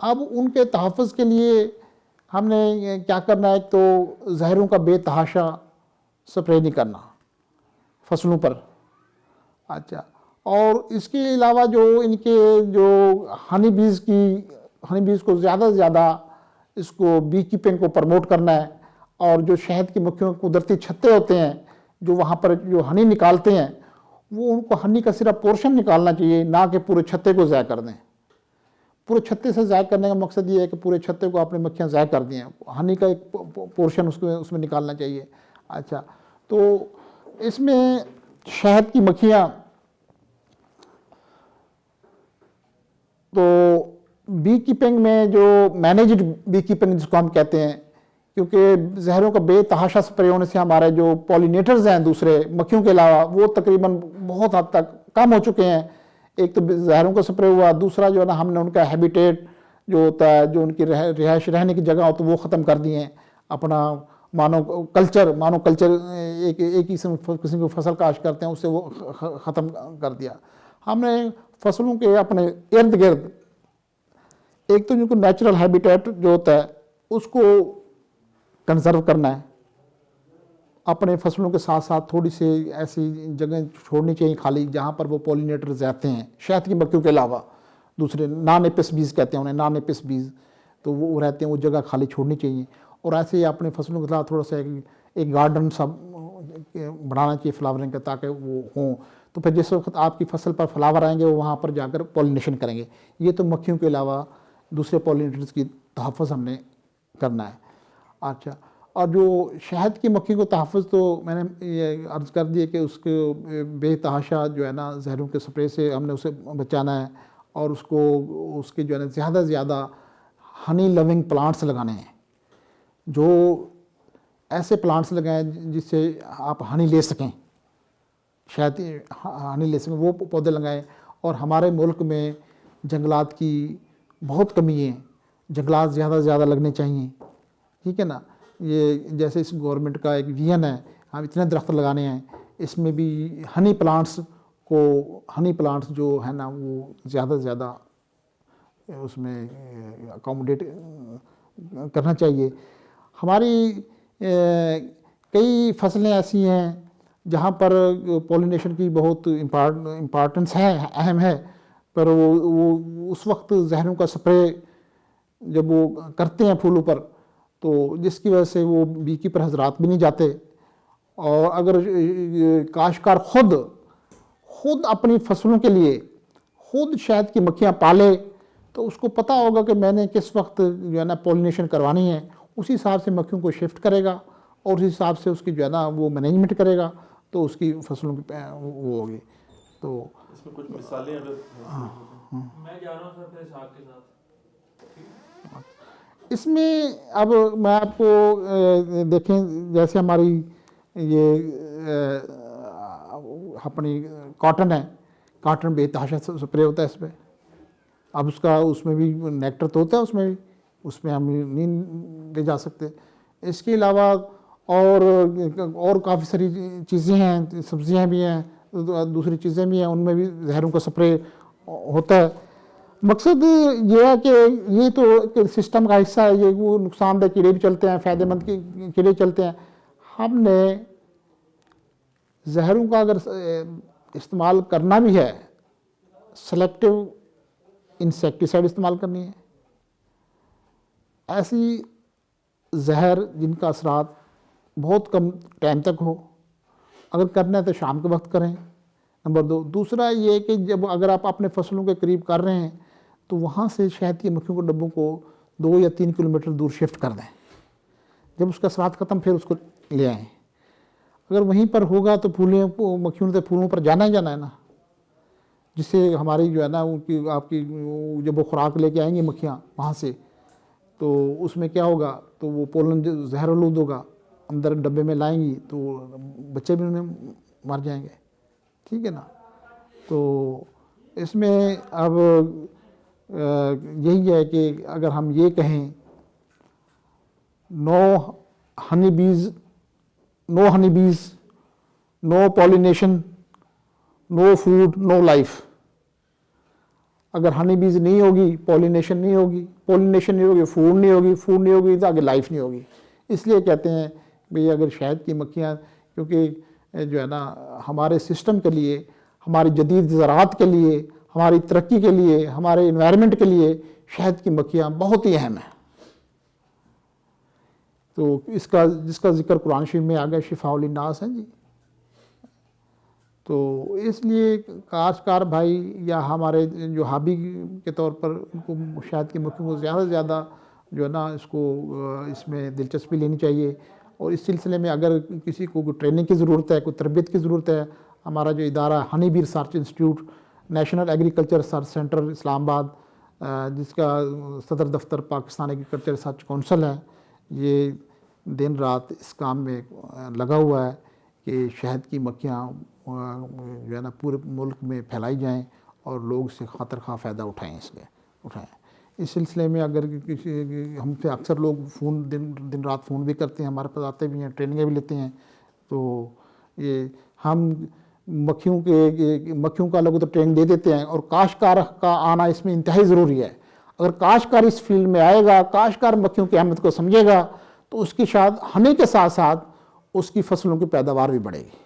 اب ان کے تحفظ کے لیے ہم نے کیا کرنا ہے، ایک تو زہروں کا بے تحاشا سپرے نہیں کرنا فصلوں پر. اچھا، اور اس کے علاوہ جو ان کے جو ہنی بیز کو زیادہ سے زیادہ اس کو بی کیپنگ کو پروموٹ کرنا ہے. اور جو شہد کی مکھیوں کے قدرتی چھتے ہوتے ہیں جو وہاں پر جو ہنی نکالتے ہیں، وہ ان کو ہنی کا صرف پورشن نکالنا چاہیے، نہ کہ پورے چھتے کو ضائع کر دیں. پورے چھتے سے ضائع کرنے کا مقصد یہ ہے کہ پورے چھتے کو اپنے مکھیاں ضائع کر دیں، ہنی کا ایک پورشن اس میں نکالنا چاہیے. اچھا، تو اس میں شہد کی مکھیاں تو بی کیپنگ میں جو مینیجڈ بی کیپنگ جس کو ہم کہتے ہیں، کیونکہ زہروں کا بے تحاشا سپرے ہونے سے ہمارے جو پولینیٹرز ہیں دوسرے مکھیوں کے علاوہ وہ تقریباً بہت حد تک کم ہو چکے ہیں. ایک تو زہروں کا سپرے ہوا، دوسرا جو ہے نا ہم نے ان کا ہیبیٹیٹ جو ہوتا ہے، جو ان کی رہائش رہنے کی جگہ ہوتی ہے وہ ختم کر دی ہیں. اپنا مانو کلچر ایک ہی قسم کی فصل کاشت کرتے ہیں، اس سے وہ ختم کر دیا. ہم نے فصلوں کے اپنے ارد گرد ایک تو جن کو نیچرل ہیبیٹیٹ جو ہوتا ہے اس کو کنزرو کرنا ہے. اپنے فصلوں کے ساتھ ساتھ تھوڑی سی ایسی جگہیں چھوڑنی چاہیے خالی جہاں پر وہ پولینیٹرز رہتے ہیں، شہد کی مکھیوں کے علاوہ دوسرے نان ایپس بیز کہتے ہیں انہیں، نان ایپس بیز، تو وہ رہتے ہیں، وہ جگہ خالی چھوڑنی چاہیے. اور ایسے ہی اپنے فصلوں کے ساتھ تھوڑا سا ایک گارڈن سا بڑھانا چاہیے فلاورنگ کا، تاکہ وہ ہوں. تو پھر جس وقت آپ کی فصل پر فلاور آئیں گے وہ وہاں پر جا کر پولینیشن کریں گے. یہ تو مکھیوں کے علاوہ دوسرے پولینیٹرز کی تحفظ ہم نے کرنا ہے. اچھا، اور جو شہد کی مکھی کو تحفظ تو میں نے یہ عرض کر دی کہ اس کے بے تحاشا جو ہے نا زہروں کے سپرے سے ہم نے اسے بچانا ہے، اور اس کے جو ہے نا زیادہ سے زیادہ ہنی لوننگ پلانٹس لگانے ہیں. جو ایسے پلانٹس لگائیں جس سے آپ ہنی لے سکیں، شاید ہنی لے سکیں، وہ پودے لگائیں. اور ہمارے ملک میں جنگلات کی بہت کمی ہے، جنگلات زیادہ سے زیادہ لگنے چاہیے. ٹھیک ہے نا، یہ جیسے اس گورنمنٹ کا ایک ویژن ہے ہم اتنے درخت لگانے ہیں، اس میں بھی ہنی پلانٹس جو ہے نا وہ زیادہ سے زیادہ اس میں اکوموڈیٹ کرنا چاہیے. ہماری کئی فصلیں ایسی ہیں جہاں پر پولینیشن کی بہت امپارٹنس ہے، اہم ہے، پر وہ اس وقت زہروں کا سپرے جب وہ کرتے ہیں پھولوں پر تو جس کی وجہ سے وہ بی کیپر حضرات بھی نہیں جاتے. اور اگر کاشتکار خود اپنی فصلوں کے لیے خود شہد کی مکھیاں پالے تو اس کو پتہ ہوگا کہ میں نے کس وقت جو ہے نا پولینیشن کروانی ہے، اسی حساب سے مکھیوں کو شفٹ کرے گا اور اسی حساب سے اس کی جو ہے نا وہ مینجمنٹ کرے گا، تو اس کی فصلوں کی وہ ہوگی. تو اس میں کچھ مثالیں اگر میں جا رہا ہوں سر اپنے ساتھ کے ساتھ اس میں اب میں آپ کو دیکھیں جیسے ہماری یہ اپنی کاٹن ہے، کاٹن بے تحاشا سپرے ہوتا ہے اس پہ. اب اس میں بھی نیکٹر تو ہوتا ہے، اس میں ہم نہیں لے جا سکتے. اس کے علاوہ اور کافی ساری چیزیں ہیں، سبزیاں بھی ہیں، دوسری چیزیں بھی ہیں، ان میں بھی زہروں کا سپرے ہوتا ہے. مقصد یہ ہے کہ یہ تو سسٹم کا حصہ ہے، یہ وہ نقصان دہ کیڑے بھی چلتے ہیں، فائدہ مند کیڑے چلتے ہیں. ہم نے زہروں کا اگر استعمال کرنا بھی ہے، سلیکٹو انسیکٹیسائڈ استعمال کرنی ہے. ایسی زہر جن کا اثرات بہت کم ٹائم تک ہو، اگر کرنا ہے تو شام کے وقت کریں. نمبر 2. دوسرا یہ کہ جب اگر آپ اپنے فصلوں کے قریب کر رہے ہیں تو وہاں سے شہد کی مکھیوں کے ڈبوں کو 2 یا 3 کلومیٹر دور شفٹ کر دیں. جب اس کا اثرات ختم پھر اس کو لے آئیں. اگر وہیں پر ہوگا تو مکھیوں سے پھولوں پر جانا ہی جانا ہے نا، جس سے ہماری جو ہے نا آپ کی جب وہ خوراک لے کے آئیں گی مکھیاں وہاں سے، تو اس میں کیا ہوگا، تو وہ پولن زہر آلود ہوگا، اندر ڈبے میں لائیں گی تو بچے بھی انہیں مر جائیں گے. ٹھیک ہے نا. تو اس میں اب یہی ہے کہ اگر ہم یہ کہیں نو ہنی بیز، نو پولینیشن، نو فوڈ، نو لائف. اگر ہنی بیز نہیں ہوگی پولینیشن نہیں ہوگی، پولینیشن نہیں ہوگی فوڈ نہیں ہوگی، فوڈ نہیں ہوگی تو آگے لائف نہیں ہوگی. اس لیے کہتے ہیں بھئی اگر شہد کی مکھیاں، کیونکہ جو ہے نا ہمارے سسٹم کے لیے، ہماری جدید زراعت کے لیے، ہماری ترقی کے لیے، ہمارے انوائرمنٹ کے لیے شہد کی مکھیاں بہت ہی اہم ہیں. تو جس کا ذکر قرآن شریف میں آ گیا شفاء للناس ہے جی. تو اس لیے کاشتکار بھائی یا ہمارے جو ہابی کے طور پر ان کو شہد کی مکھیوں کو زیادہ سے زیادہ جو ہے نا اس میں دلچسپی لینی چاہیے. اور اس سلسلے میں اگر کسی کو کوئی ٹریننگ کی ضرورت ہے، کوئی تربیت کی ضرورت ہے، ہمارا جو ادارہ honey bee research institute national agriculture research centre Islamabad, جس کا صدر دفتر پاکستان ایگریکلچر ریسرچ کونسل ہے، یہ دن رات اس کام میں لگا ہوا ہے کہ شہد کی مکھیاں جو ہے نا پورے ملک میں پھیلائی جائیں اور لوگ اس سے خاطر خواہ فائدہ اٹھائیں. اس سلسلے میں اگر کسی ہم سے اکثر لوگ فون دن رات فون بھی کرتے ہیں، ہمارے پاس آتے بھی ہیں، ٹریننگیں بھی لیتے ہیں. تو یہ ہم مکھیوں کا لوگ تو ٹریننگ دے دیتے ہیں، اور کاشتکار کا آنا اس میں انتہائی ضروری ہے. اگر کاشتکار اس فیلڈ میں آئے گا، کاشتکار مکھیوں کی اہمیت کو سمجھے گا، تو اس کی شاید ہنی کے ساتھ ساتھ اس کی فصلوں کی پیداوار بھی بڑھے گی.